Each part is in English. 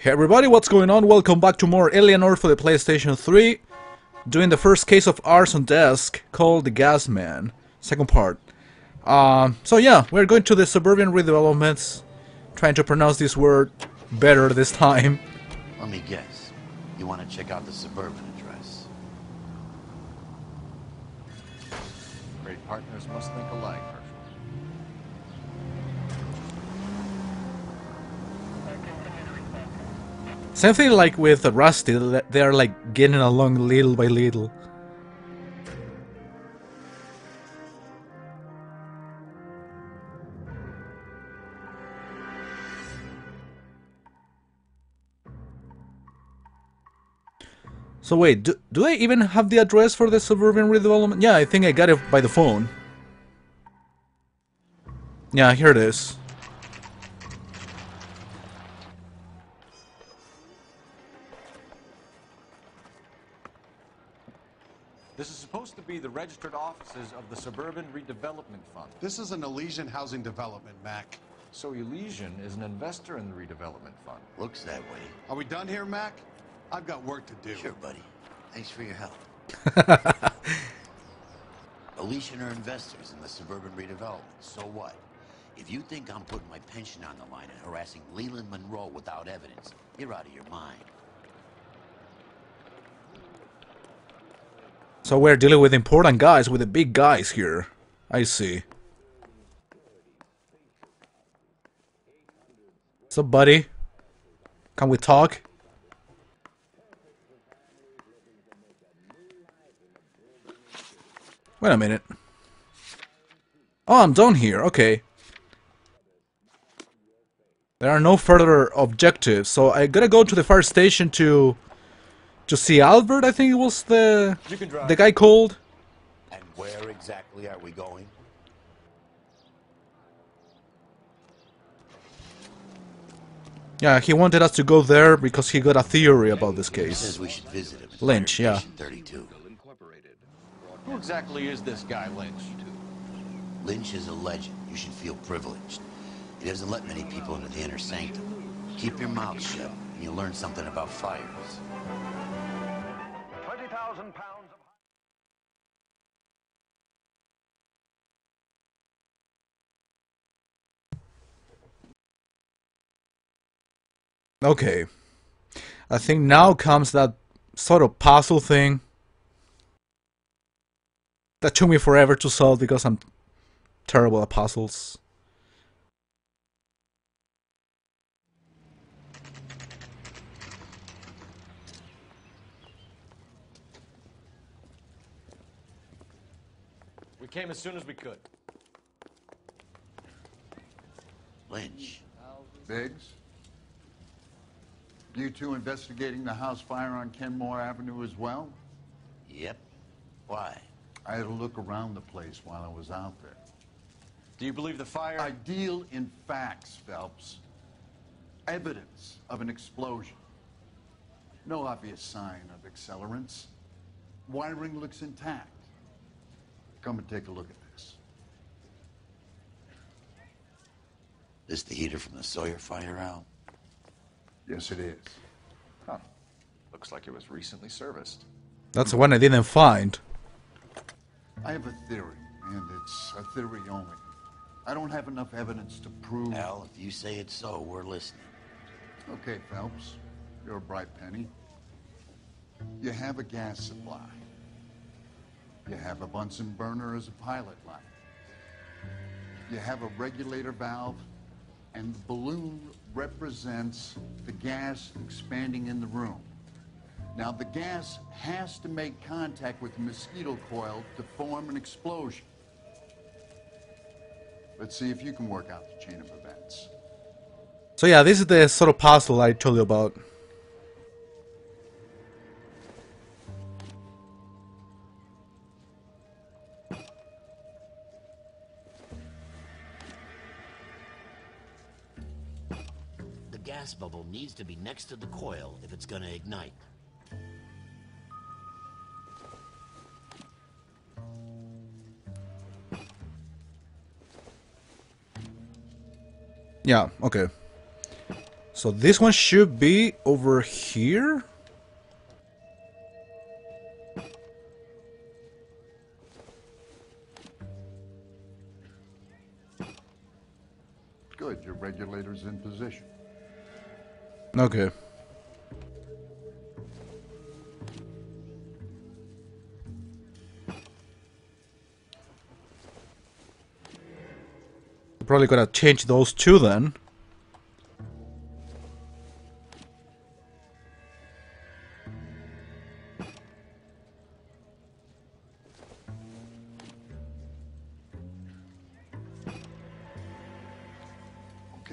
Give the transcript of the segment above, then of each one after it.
Hey everybody, what's going on? Welcome back to more L.A Noire for the PlayStation 3. Doing the first case of ours on desk, called The Gas Man. Second part. So yeah, we're going to the suburban redevelopments. Trying to pronounce this word better this time. Let me guess. You want to check out the suburban address? Great partners must think alike, Herschel. Same thing like with Rusty, they are like getting along little by little. So wait, do I even have the address for the suburban redevelopment? Yeah, I think I got it by the phone. Yeah, here it is. This is supposed to be the registered offices of the Suburban Redevelopment Fund. This is an Elysian housing development, Mac. So Elysian is an investor in the redevelopment fund. Looks that way. Are we done here, Mac? I've got work to do. Sure, buddy. Thanks for your help. Elysian are investors in the suburban redevelopment. So what? If you think I'm putting my pension on the line and harassing Leland Monroe without evidence, you're out of your mind. So we're dealing with important guys, with the big guys here. I see. What's up, buddy? Can we talk? Wait a minute. Oh, I'm done here. Okay. There are no further objectives, so I gotta go to the fire station to see Albert. I think it was the guy called. And where exactly are we going? Yeah, he wanted us to go there because he got a theory about this He case. says we should visit him. at Lynch, Fire yeah. Station 32. Who exactly is this guy, Lynch? Lynch is a legend. You should feel privileged. He doesn't let many people into the inner sanctum. Keep your mouth shut, and you'll learn something about fires. 20,000 pounds of... Okay. I think now comes that sort of puzzle thing that took me forever to solve because I'm terrible at puzzles. We came as soon as we could. Lynch. Biggs? You two investigating the house fire on Kenmore Avenue as well? Yep. Why? I had a look around the place while I was out there. Do you believe the fire? I deal in facts, Phelps. Evidence of an explosion. No obvious sign of accelerants. Wiring looks intact. Come and take a look at this. This the heater from the Sawyer fire, Al? Yes, it is. Huh. Looks like it was recently serviced. That's the one I didn't find. I have a theory, and it's a theory only. I don't have enough evidence to prove... Al, if you say it's so, we're listening. Okay, Phelps. You're a bright penny. You have a gas supply. You have a Bunsen burner as a pilot light. You have a regulator valve, and the balloon represents the gas expanding in the room. Now, the gas has to make contact with the mosquito coil to form an explosion. Let's see if you can work out the chain of events. So yeah, this is the sort of puzzle I told you about. The gas bubble needs to be next to the coil if it's gonna ignite. Yeah, okay. So this one should be over here? Good, your regulator's in position. Okay. Probably gotta change those two then.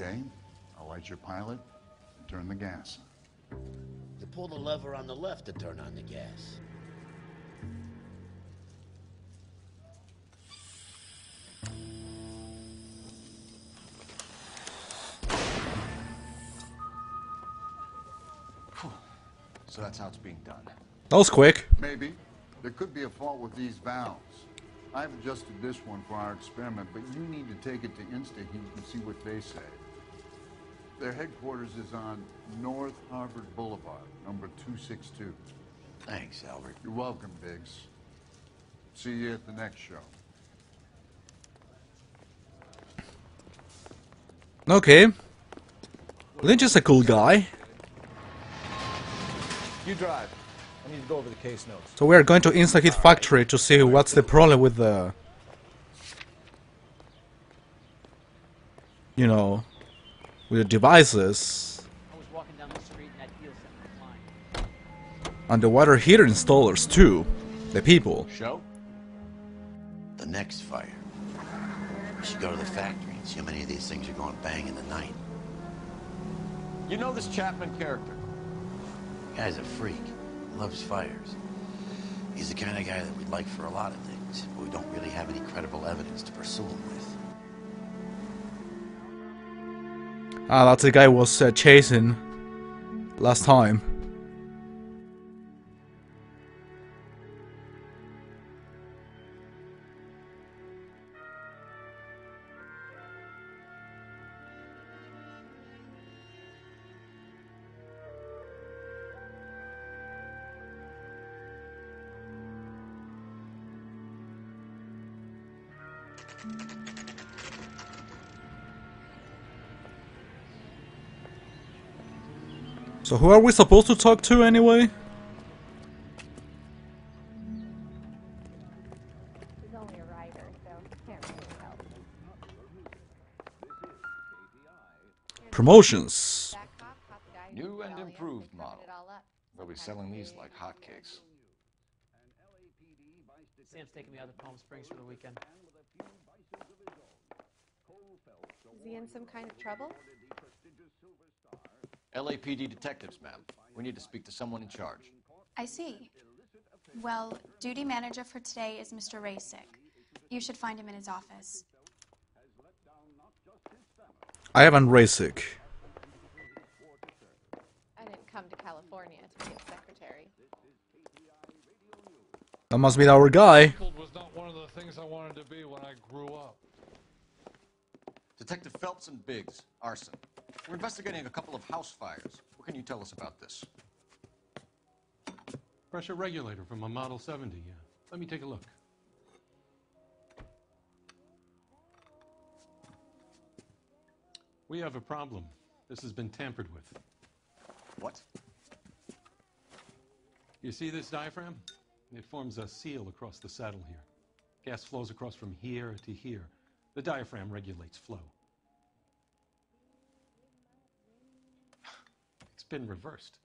Okay, I'll light your pilot and turn the gas. You pull the lever on the left to turn on the gas. So that's how it's being done. That was quick. Maybe. There could be a fault with these valves. I've adjusted this one for our experiment, but you need to take it to InstaHeat and see what they say. Their headquarters is on North Harvard Boulevard, number 262. Thanks, Albert. You're welcome, Biggs. See you at the next show. Okay. Lynch is a cool guy. You drive. I need to go over the case notes. So we are going to InstaHeat factory to see what's the problem with the... You know... with the devices. I was walking down the street and that heel set was flying. And the water heater installers too. The people. Show? The next fire. We should go to the factory and see how many of these things are going bang in the night. You know this Chapman character? Guy's a freak. Loves fires. He's the kind of guy that we'd like for a lot of things, but we don't really have any credible evidence to pursue him with. Ah, that's the guy who was chasing last time. So who are we supposed to talk to anyway? He's only a writer, so can't really help. Promotions. That cop caught the guy who New did and all the improved evidence, covered model. it all up. They'll be selling these like hotcakes. Sam's taking me out to Palm Springs for the weekend. Is he in some kind of trouble? LAPD detectives, ma'am. We need to speak to someone in charge. I see. Well, duty manager for today is Mr. Rasick. You should find him in his office. I have Rasick. I didn't come to California to be a secretary. That must be our guy. Was not one of the things I wanted to be when I grew up. Detective Phelps and Biggs, arson. We're investigating a couple of house fires. What can you tell us about this? Pressure regulator from a Model 70, yeah. Let me take a look. We have a problem. This has been tampered with. What? You see this diaphragm? It forms a seal across the saddle here. Gas flows across from here to here. The diaphragm regulates flow. It's been reversed.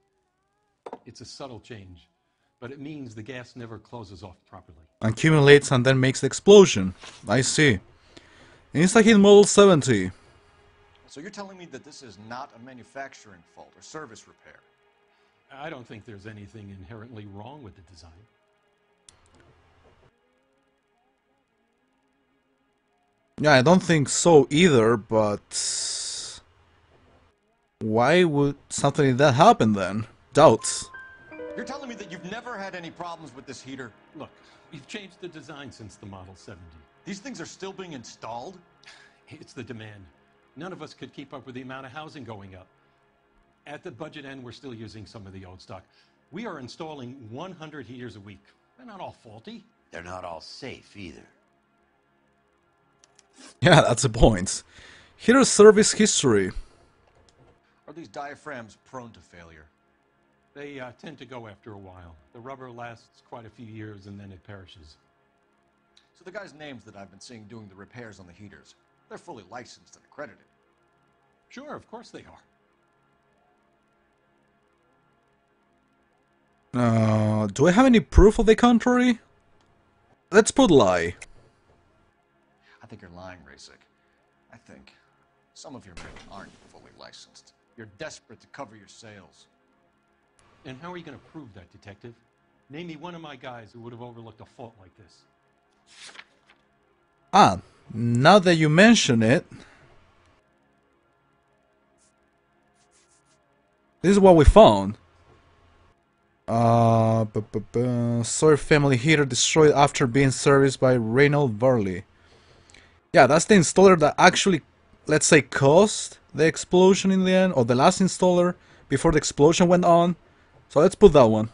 It's a subtle change, but it means the gas never closes off properly. Accumulates and then makes the explosion. I see. InstaHeat Model 70. So you're telling me that this is not a manufacturing fault or service repair? I don't think there's anything inherently wrong with the design. Yeah, I don't think so either, but... why would something like that happen then? Doubts. You're telling me that you've never had any problems with this heater? Look, we've changed the design since the Model 70. These things are still being installed? It's the demand. None of us could keep up with the amount of housing going up. At the budget end, we're still using some of the old stock. We are installing 100 heaters a week. They're not all faulty. They're not all safe either. Yeah, that's the point. Here's service history. Are these diaphragms prone to failure? They tend to go after a while. The rubber lasts quite a few years and then it perishes. So the guys' names that I've been seeing doing the repairs on the heaters, they're fully licensed and accredited. Sure, of course they are. Do I have any proof of the contrary? Let's put lie. I think you're lying, Rasik. I think some of your men aren't fully licensed. You're desperate to cover your sales. And how are you going to prove that, Detective? Name me one of my guys who would have overlooked a fault like this. Ah, now that you mention it, this is what we found. Sawyer family heater destroyed after being serviced by Reynold Varley. Yeah, that's the installer that actually, let's say, caused the explosion in the end, or the last installer before the explosion went on. So let's put that one.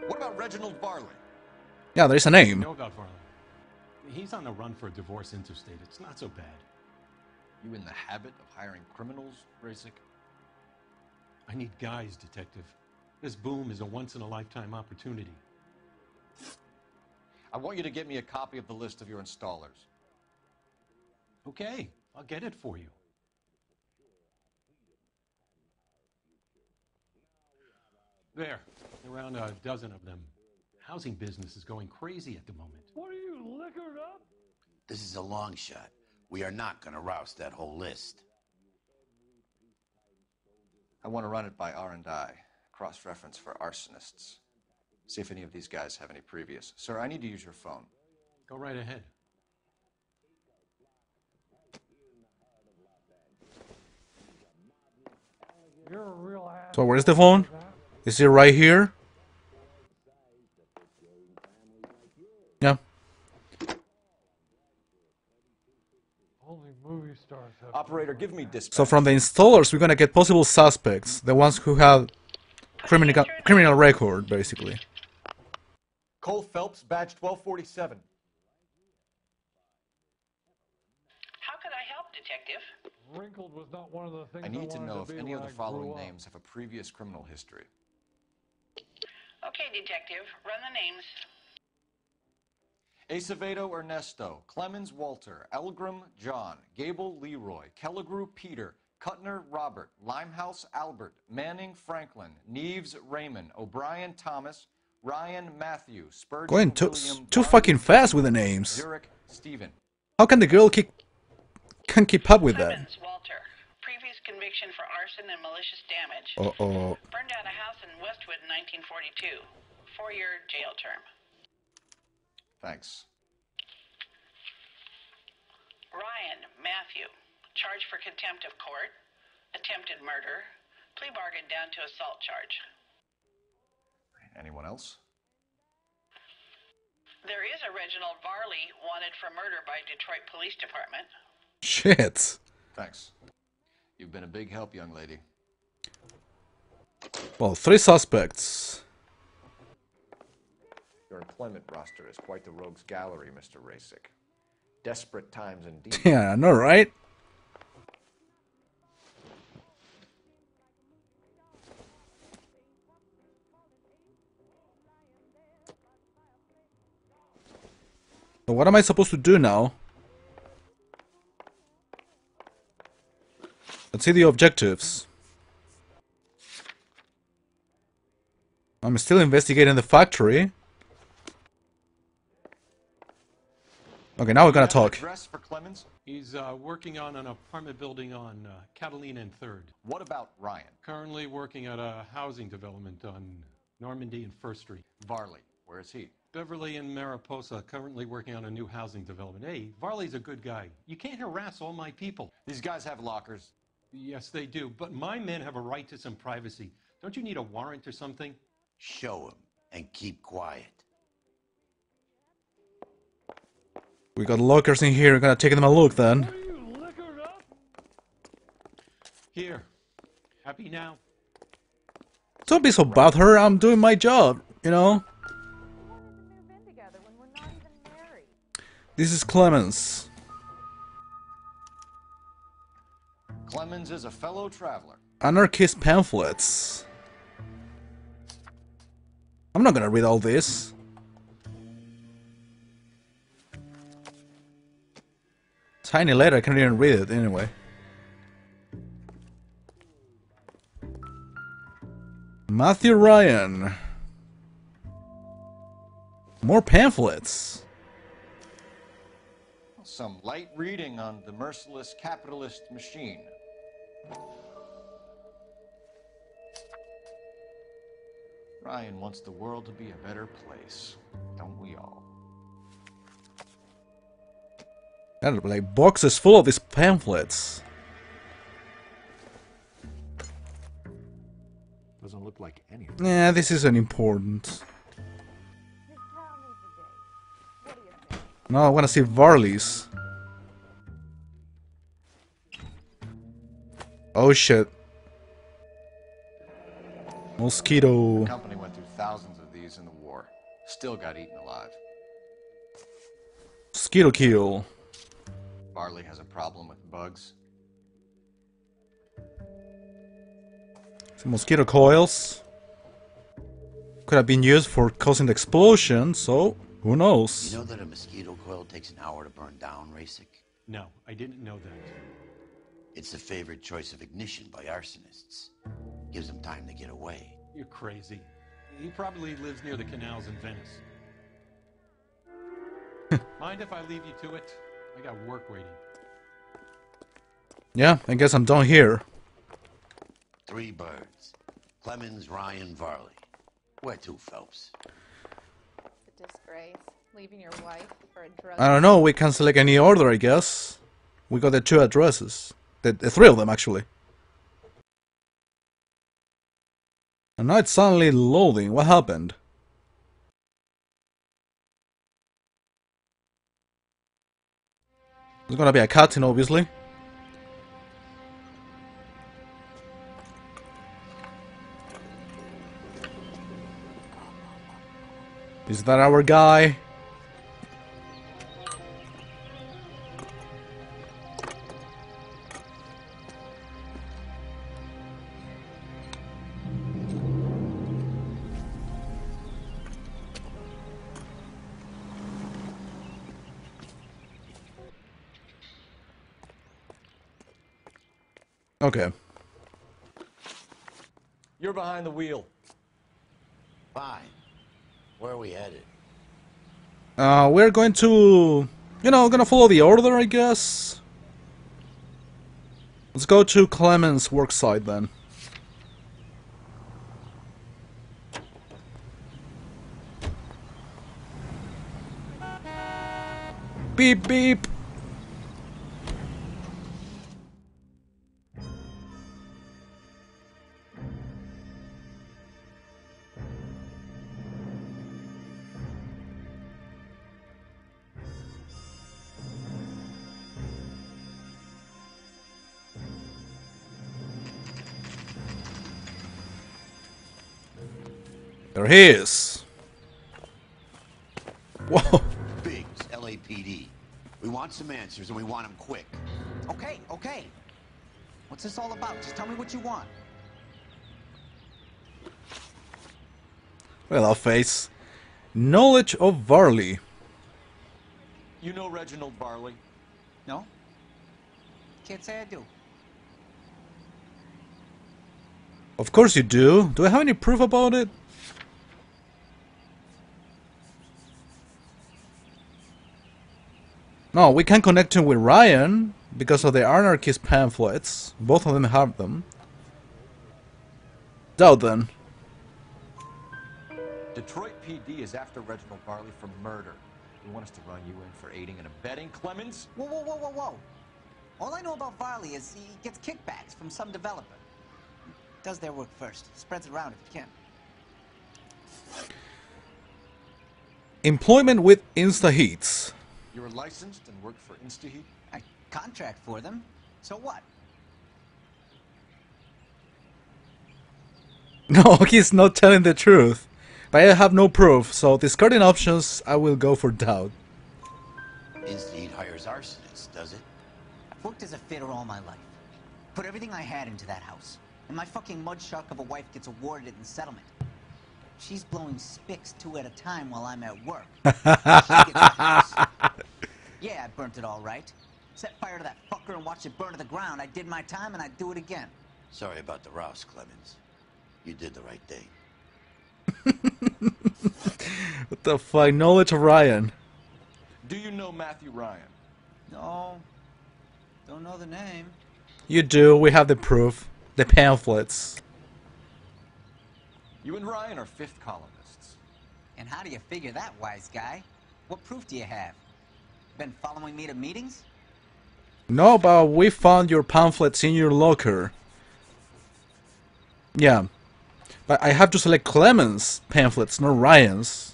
What about Reginald Varley? Yeah, there is a I name. know about Varley. He's on the run for a divorce interstate. It's not so bad. You in the habit of hiring criminals, Rasik? I need guys, Detective. This boom is a once-in-a-lifetime opportunity. I want you to get me a copy of the list of your installers. Okay, I'll get it for you. There, around a dozen of them. Housing business is going crazy at the moment. What are you, liquored up? This is a long shot. We are not going to rouse that whole list. I want to run it by R&I, cross-reference for arsonists. See if any of these guys have any previous. Sir, I need to use your phone. Go right ahead. You're a real ass. So where's the phone? Is it right here? Yeah. Only movie stars have. Operator, give me dispatch. So from the installers, we're gonna get possible suspects, the ones who have criminal record, basically. Cole Phelps, badge 1247. How could I help, Detective? Wrinkled was not one of the things I need to wanted know if be any of when the I following grew up. names have a previous criminal history. Okay, Detective, run the names. Acevedo Ernesto, Clemens Walter, Elgram John, Gable Leroy, Kelligrew Peter, Cutner Robert, Limehouse Albert, Manning Franklin, Neves Raymond, O'Brien Thomas, Ryan Matthew, Spurgeon Going William, too Barney, fucking fast with the names. Zurich Stephen. How can the girl can keep up with that? Clemens Walter, previous conviction for arson and malicious damage. Uh-oh. Burned down a house in Westwood in 1942. 4-year jail term. Thanks. Ryan Matthew, charged for contempt of court, attempted murder, plea bargain down to assault charge. Anyone else? There is a Reginald Varley wanted for murder by Detroit Police Department. Shit. Thanks. You've been a big help, young lady. Well, 3 suspects. Your employment roster is quite the rogues gallery, Mr. Rasik. Desperate times indeed. Yeah, I know, right? So what am I supposed to do now? Let's see the objectives. I'm still investigating the factory. Okay, now we're gonna talk. Address for Clemens? He's working on an apartment building on Catalina and 3rd. What about Ryan? Currently working at a housing development on Normandy and 1st Street. Varley, where is he? Beverly and Mariposa, currently working on a new housing development. Hey, Varley's a good guy. You can't harass all my people. These guys have lockers. Yes, they do, but my men have a right to some privacy. Don't you need a warrant or something? Show him and keep quiet. We got lockers in here. We're gonna take them a look then. What are you, liquored up? Here, Happy now? Don't be so bad her, I'm doing my job, you know? This is Clemens. Clemens is a fellow traveler. Anarchist pamphlets. I'm not gonna read all this. Tiny letter, I can't even read it anyway. Matthew Ryan. More pamphlets. Some light reading on the merciless capitalist machine. Ryan wants the world to be a better place, don't we all? Got like boxes full of these pamphlets. Doesn't look like anything. Yeah, this isn't important. No, I wanna see Varley's. Oh shit. Mosquito. The company went through thousands of these in the war. Still got eaten alive. Mosquito kill. Varley has a problem with bugs. Some mosquito coils. Could have been used for causing the explosion, so who knows? You know that a mosquito coil takes an hour to burn down, Rasic? No, I didn't know that. It's the favorite choice of ignition by arsonists. Gives them time to get away. You're crazy. He probably lives near the canals in Venice. Mind if I leave you to it? I got work waiting. Yeah, I guess I'm done here. 3 birds. Clemens, Ryan, Varley. Where to, Phelps? It's a disgrace. Leaving your wife for a drug. I don't know, we can select any order, I guess. We got the 2 addresses. The 3 of them, actually. And now it's suddenly loading. What happened? There's gonna be a cutscene, obviously. Is that our guy? Okay. You're behind the wheel. Fine. Where are we headed? We're going to, gonna follow the order, I guess. Let's go to Clemens' worksite then. Beep beep. There he is. Whoa. Biggs, LAPD. We want some answers and we want them quick. Okay, okay. What's this all about? Just tell me what you want. Well, face. Knowledge of Varley. You know Reginald Varley? No? Can't say I do. Of course you do. Do I have any proof about it? No, we can connect him with Ryan because of the anarchist pamphlets. Both of them have them. Doubt then. Detroit PD is after Reginald Varley for murder. They want us to run you in for aiding and abetting Clemens? Whoa, whoa, whoa, whoa, whoa. All I know about Varley is he gets kickbacks from some developer. Does their work first. Spreads it around if he can. Employment with InstaHeats. You're licensed and work for InstaHeat? I contract for them. So what? No, he's not telling the truth. But I have no proof, so discarding options, I will go for doubt. Instead hires arsonists, does it? I've worked as a fitter all my life. Put everything I had into that house. And my fucking mudshark of a wife gets awarded in settlement. She's blowing spics 2 at a time while I'm at work. She gets the house. Yeah, I burnt it all right. Set fire to that fucker and watched it burn to the ground. I did my time and I'd do it again. Sorry about the rouse, Clemens. You did the right thing. What the fuck? Knowledge of Ryan. Do you know Matthew Ryan? No. Don't know the name. You do. We have the proof. The pamphlets. You and Ryan are fifth columnists. And how do you figure that, wise guy? What proof do you have? Been following me to meetings? No, but we found your pamphlets in your locker. Yeah. But I have to select Clemens' pamphlets, not Ryan's.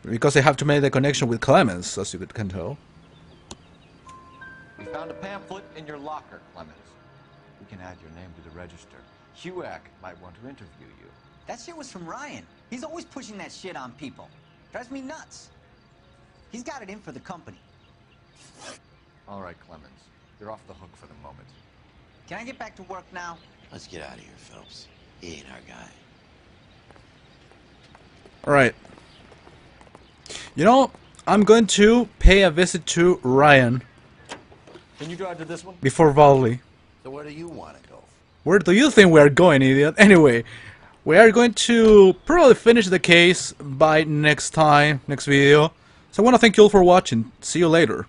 Because I have to make the connection with Clemens, as you can tell. We found a pamphlet in your locker, Clemens. We can add your name to the register. HUAC might want to interview you. That shit was from Ryan. He's always pushing that shit on people. Drives me nuts. He's got it in for the company. All right, Clemens. You're off the hook for the moment. Can I get back to work now? Let's get out of here, Phelps. He ain't our guy. Alright. You know, I'm going to pay a visit to Ryan. Can you drive to this one? Before Volley. So where do you want to go? Where do you think we are going, idiot? Anyway, we are going to probably finish the case by next time, next video. So I want to thank you all for watching. See you later.